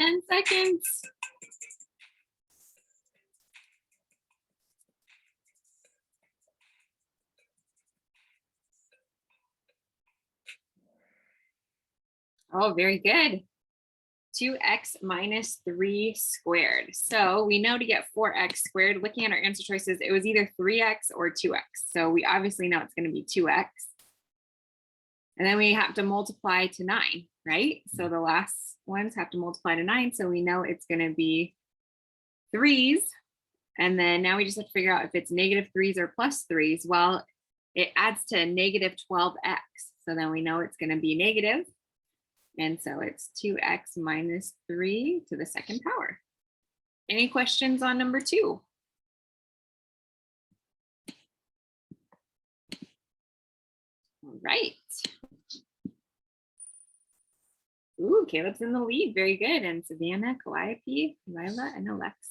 10 seconds. Oh, very good. 2x minus 3 squared. So we know to get 4x squared, looking at our answer choices, it was either 3x or 2x. So we obviously know it's going to be 2x. And then we have to multiply to 9, right? So the last ones have to multiply to 9. So we know it's going to be 3s. And then now we just have to figure out if it's negative 3s or plus 3s. Well, it adds to negative 12x. So then we know it's going to be negative. And so it's 2x minus 3 to the second power. Any questions on number 2? All right. Ooh, Caleb's in the lead. Very good. And Savannah, Calliope, Lila, and Alexis.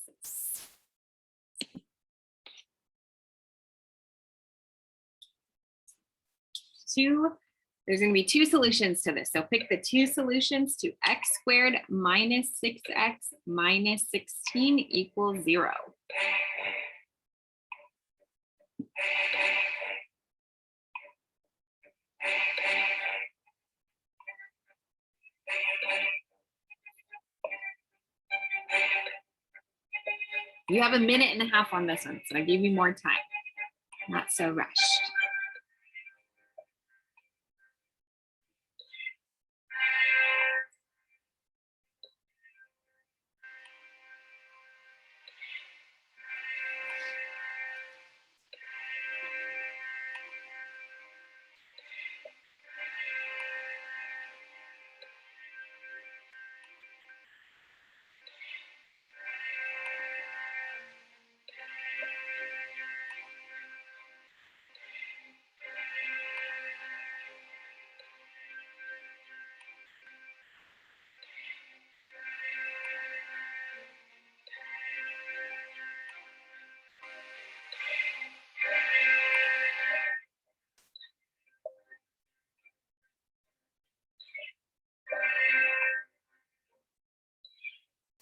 There's going to be 2 solutions to this. So pick the 2 solutions to x squared minus 6x minus 16 equals 0. You have a minute and a half on this one, so I gave you more time. Not so rushed.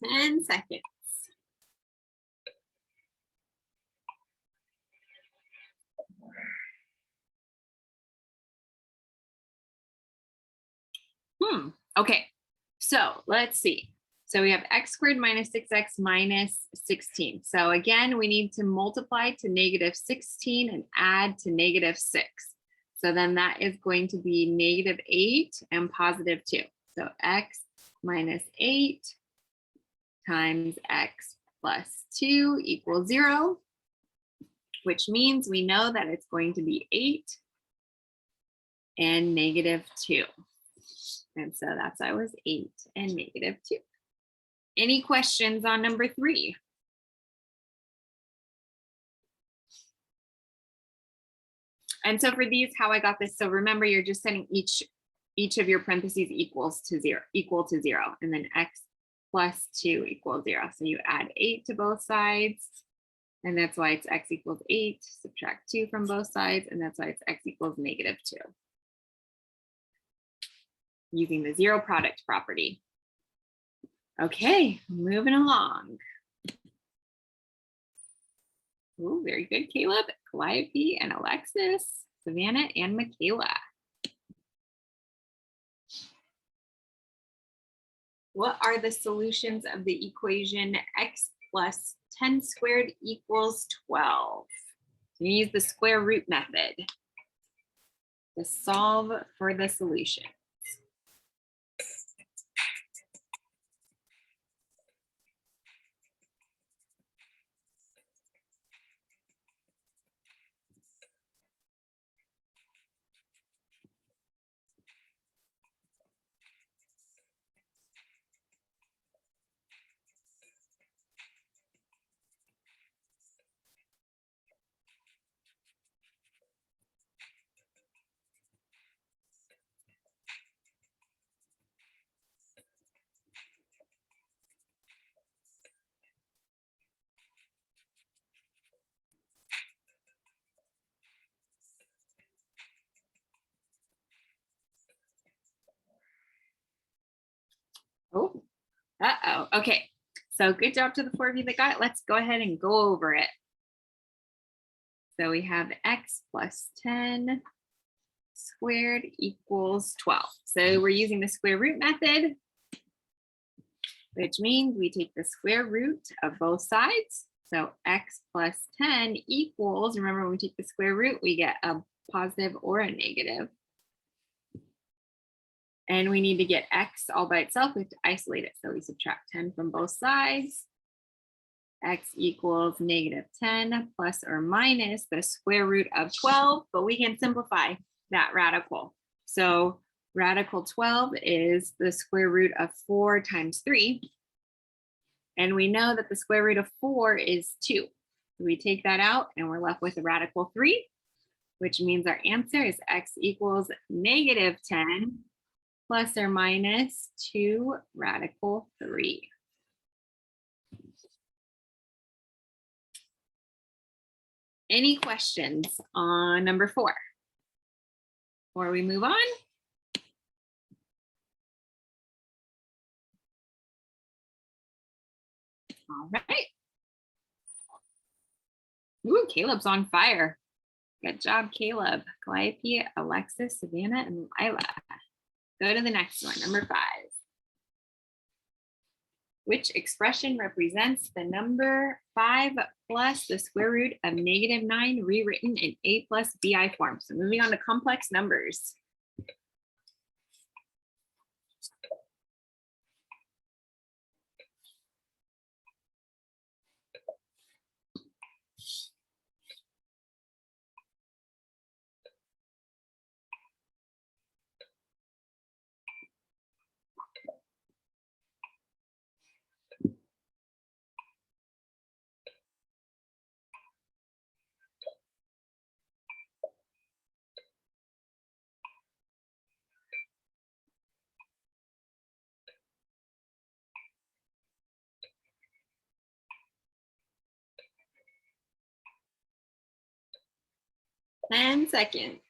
Ten seconds. Okay, so let's see. So we have x squared minus 6x minus 16. So again, we need to multiply to negative 16 and add to negative 6. So then that is going to be negative 8 and positive 2. So x minus 8 times x plus 2 equals 0, which means we know that it's going to be 8 and negative 2. And so that's why it was 8 and negative 2. Any questions on number 3? And so for these, how I got this, so remember you're just setting each of your parentheses equal to 0, and then x plus 2 equals 0. So you add 8 to both sides, and that's why it's x equals 8, subtract 2 from both sides, and that's why it's x equals negative 2. Using the zero product property. Okay, moving along. Oh, very good, Caleb, Calliope, and Alexis, Savannah, and Michaela. What are the solutions of the equation x plus 10 squared equals 12? You use the square root method to solve for the solution. Oh, Uh-oh. Okay. So good job to the 4 of you that got it. Let's go ahead and go over it. So we have x plus 10 squared equals 12. So we're using the square root method, which means we take the square root of both sides. So x plus 10 equals, remember when we take the square root, we get a positive or a negative. And we need to get x all by itself. We have to isolate it. So we subtract 10 from both sides. X equals negative 10 plus or minus the square root of 12, but we can simplify that radical. So radical 12 is the square root of 4 times 3. And we know that the square root of 4 is 2. We take that out and we're left with a radical 3, which means our answer is x equals negative 10 plus or minus 2 radical 3. Any questions on number 4 before we move on? All right. Ooh, Caleb's on fire. Good job, Caleb. Calliope, Alexis, Savannah, and Lila. Go to the next one, number 5. Which expression represents the number 5 plus the square root of negative 9 rewritten in a plus bi form? So moving on to complex numbers. Ten seconds.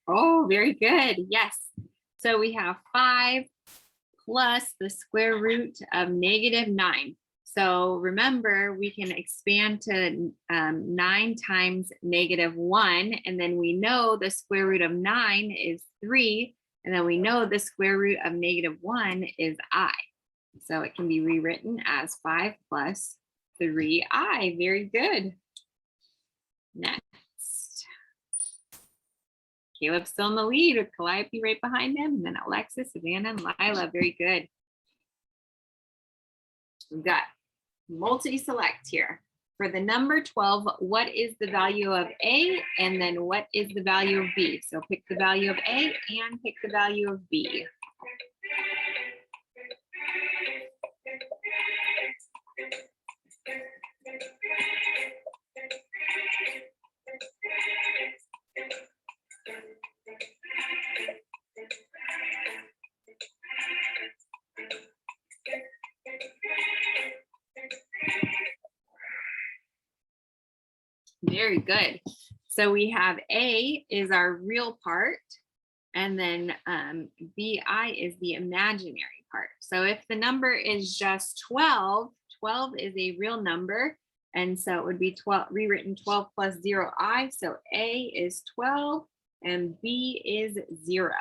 Oh, very good. Yes. So we have 5 plus the square root of negative 9. So remember, we can expand to 9 times negative 1. And then we know the square root of 9 is 3. And then we know the square root of negative 1 is I. So it can be rewritten as 5 plus 3i. Very good. Next. Caleb's still in the lead with Calliope right behind him. And then Alexis, Savannah, and Lila. Very good. We've got multi-select here. For the number 12, what is the value of A? And then what is the value of B? So pick the value of A and pick the value of B. Very good. So we have A is our real part, and then BI is the imaginary part. So if the number is just 12, 12 is a real number. And so it would be 12 rewritten 12 plus 0i. So A is 12 and B is 0.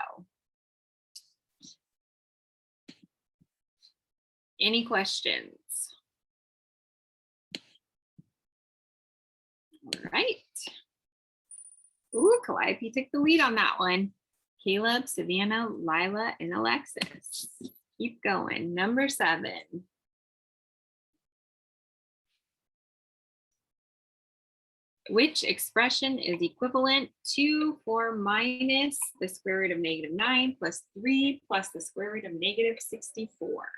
Any questions? All right. Ooh, Calliope took the lead on that one. Caleb, Savannah, Lila, and Alexis. Keep going. Number 7. Which expression is equivalent to 4 minus the square root of negative 9 plus 3 plus the square root of negative 64?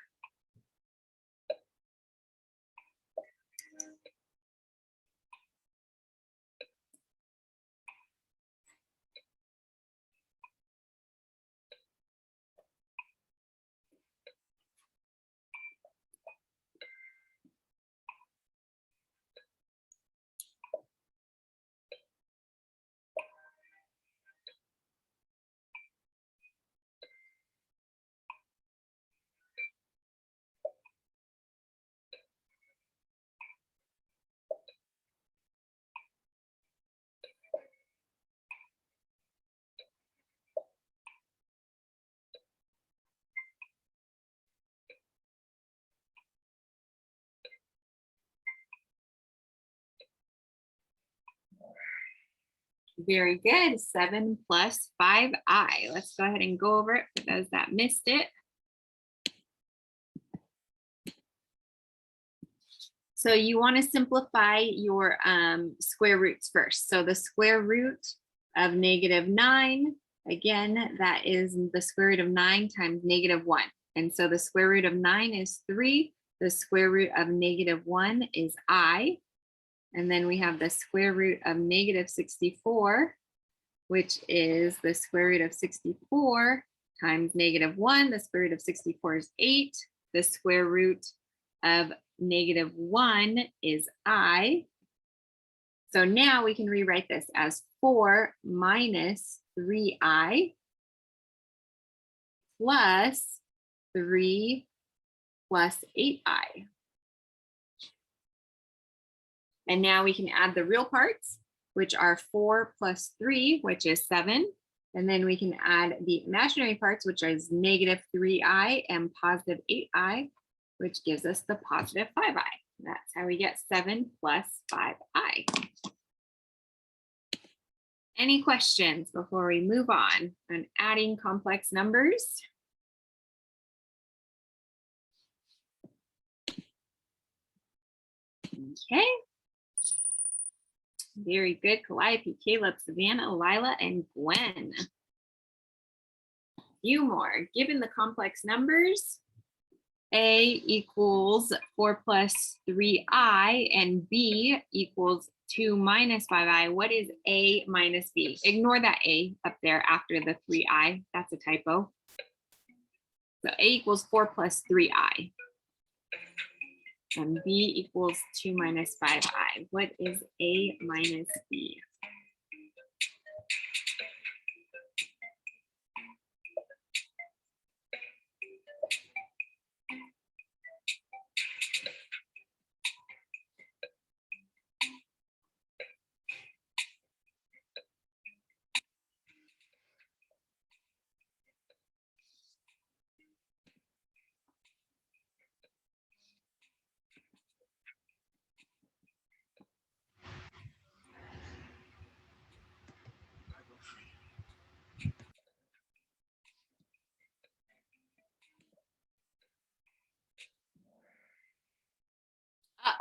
Very good. 7 plus 5i. Let's go ahead and go over it for those that missed it. So you want to simplify your square roots first. So the square root of -9, again, that is the square root of 9 times -1. And so the square root of 9 is 3. The square root of -1 is I. And then we have the square root of -64, which is the square root of 64 times -1. The square root of 64 is 8. The square root of -1 is I. So now we can rewrite this as 4 minus 3i plus 3 plus 8i. And now we can add the real parts, which are 4 plus 3, which is 7. And then we can add the imaginary parts, which is -3i and positive 8i, which gives us the positive 5i. That's how we get 7 plus 5i. Any questions before we move on adding complex numbers? Okay. Very good. Calliope, Caleb, Savannah, Lila, and Gwen. A few more. Given the complex numbers, A equals 4 plus 3i and B equals 2 minus 5i. What is A minus B? Ignore that A up there after the 3i. That's a typo. So A equals 4 plus 3i. And B equals 2 minus 5i. What is A minus B?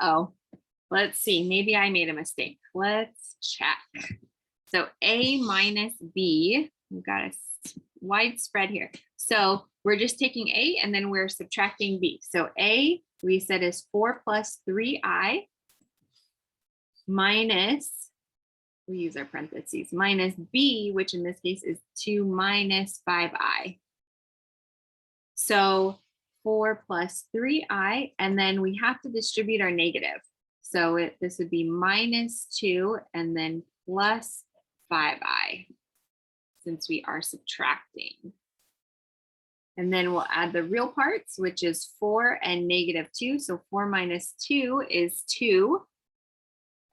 Uh-oh. Let's see. Maybe I made a mistake. Let's check. So A minus B, we've got a wide spread here. So we're just taking A and then we're subtracting B. So A, we said is 4 plus 3i minus, we use our parentheses, minus B, which in this case is 2 minus 5i. So 4 plus 3i, and then we have to distribute our negative. So this would be minus 2 and then plus 5i, since we are subtracting. And then we'll add the real parts, which is 4 and -2. So 4 minus 2 is 2.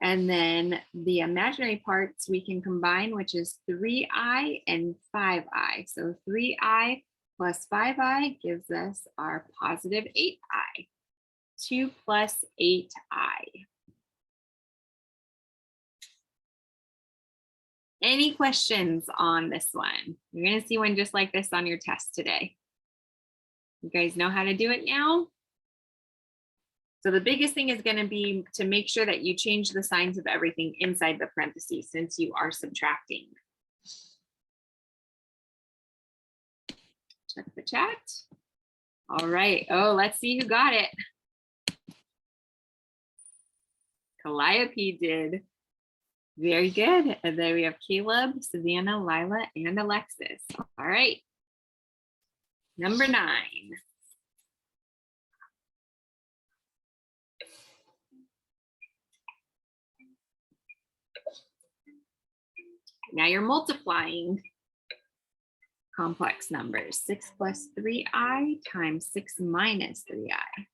And then the imaginary parts we can combine, which is 3i and 5i. So 3i plus 5i gives us our positive 8i. 2 plus 8i. Any questions on this one? You're going to see one just like this on your test today. You guys know how to do it now? So the biggest thing is going to be to make sure that you change the signs of everything inside the parentheses since you are subtracting. Check the chat. All right. Oh, let's see who got it. Calliope did. Very good. And then we have Caleb, Savannah, Lila, and Alexis. All right. Number 9. Now you're multiplying complex numbers. 6 plus 3i times 6 minus 3i.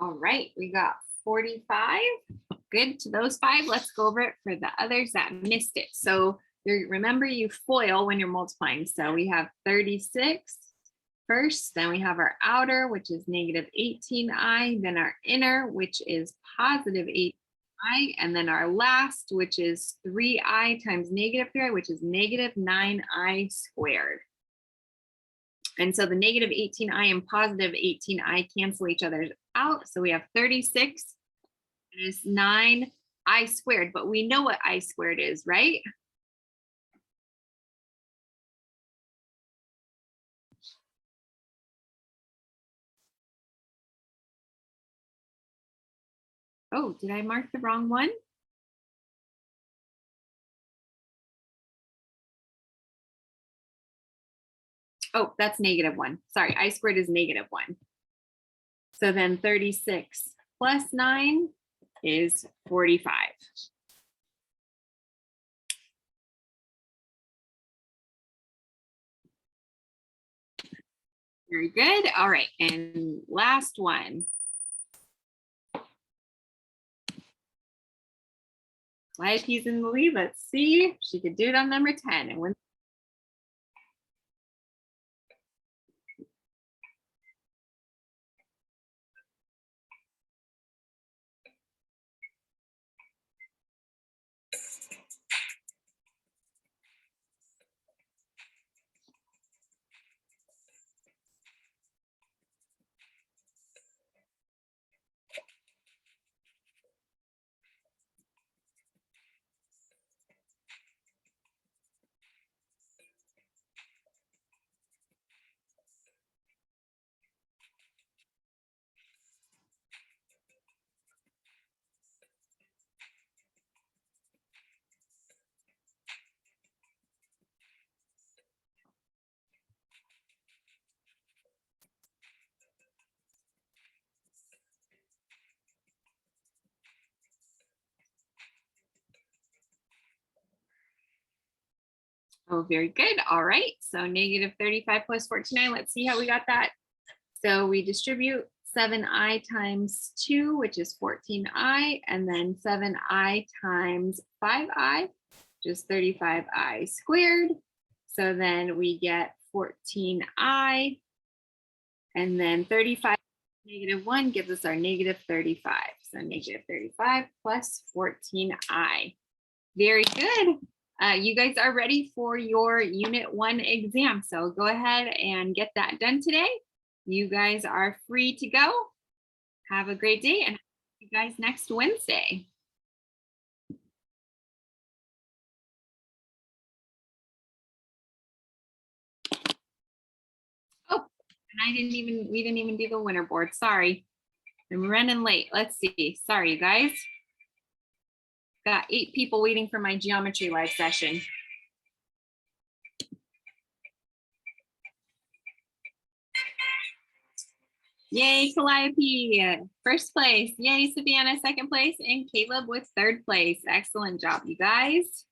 All right, we got 45. Good to those 5. Let's go over it for the others that missed it. So remember, you FOIL when you're multiplying. So we have 36 first, then we have our outer, which is negative 18i, then our inner, which is positive 8i, and then our last, which is 3i times negative 3i, which is negative 9i squared. And so the negative 18i and positive 18i cancel each other out. So we have 36 is 9i squared, but we know what I squared is, right? Oh, did I mark the wrong one? Oh, that's -1. Sorry, I squared is -1. So then 36 plus 9 is 45. Very good. All right, and last one. Calliope's in the lead. Let's see. She could do it on number 10. And when oh, very good. All right. So -35 plus 49. Let's see how we got that. So we distribute 7i times 2, which is 14i, and then 7i times 5i, which is 35i squared. So then we get 14i, and then 35 -1 gives us our -35. So -35 plus 14i. Very good. You guys are ready for your Unit 1 exam. So go ahead and get that done today. You guys are free to go. Have a great day and see you guys next Wednesday. Oh, and we didn't even do the winner board. Sorry. I'm running late. Let's see. Sorry, you guys. Got 8 people waiting for my geometry live session. Yay, Calliope, first place. Yay, Savannah, second place, and Caleb with third place. Excellent job, you guys.